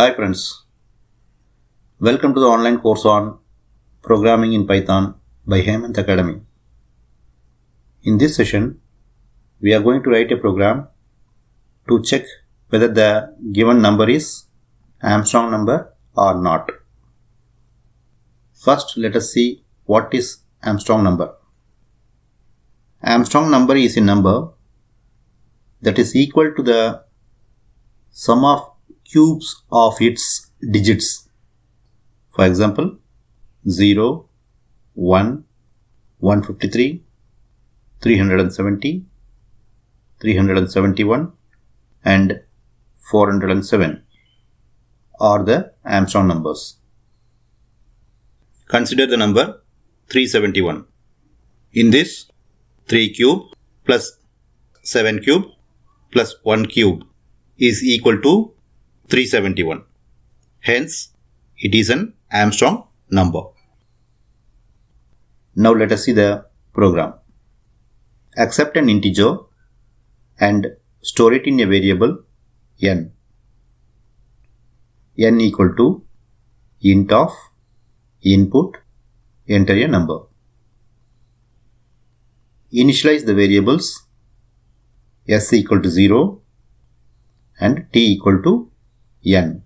Hi friends, welcome to the online course on Programming in Python by Hemant Academy. In this session, we are going to write a program to check whether the given number is Armstrong number or not. First, let us see what is Armstrong number. Armstrong number is a number that is equal to the sum of cubes of its digits. For example, 0, 1, 153, 370, 371 and 407 are the Armstrong numbers. Consider the number 371. In this, 3 cube plus 7 cube plus 1 cube is equal to 371. Hence, it is an Armstrong number. Now let us see the program. Accept an integer and store it in a variable n. N equal to int of input, enter a number. Initialize the variables s equal to 0 and t equal to n.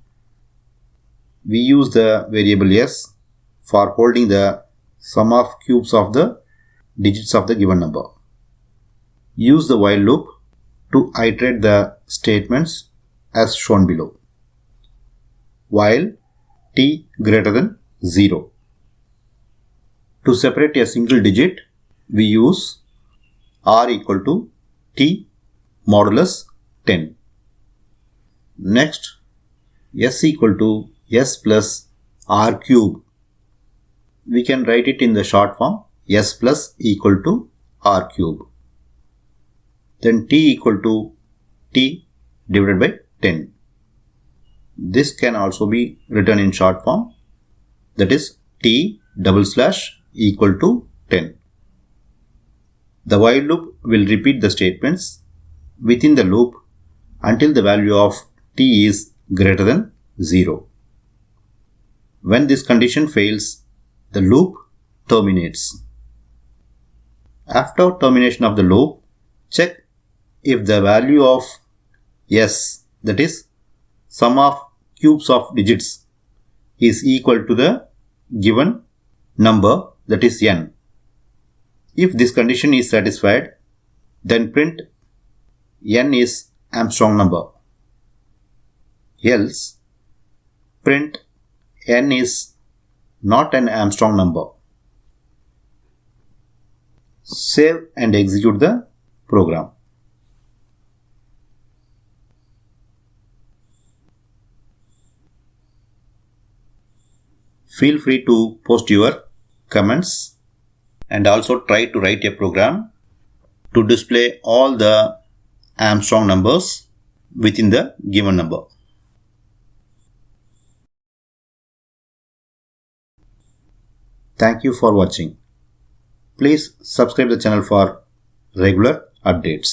We use the variable s for holding the sum of cubes of the digits of the given number. Use the while loop to iterate the statements as shown below. While t greater than 0. To separate a single digit, we use r equal to t modulus 10. Next, s equal to s plus r cube. We can write it in the short form s plus equal to r cube. Then t equal to t divided by 10. This can also be written in short form, that is t double slash equal to 10. The while loop will repeat the statements within the loop until the value of t is greater than 0. When this condition fails, the loop terminates. After termination of the loop, check if the value of s, that is sum of cubes of digits, is equal to the given number, that is n. If this condition is satisfied, then print n is Armstrong number. Else, print n is not an Armstrong number. Save and execute the program. Feel free to post your comments and also try to write a program to display all the Armstrong numbers within the given number. Thank you for watching. Please subscribe the channel for regular updates.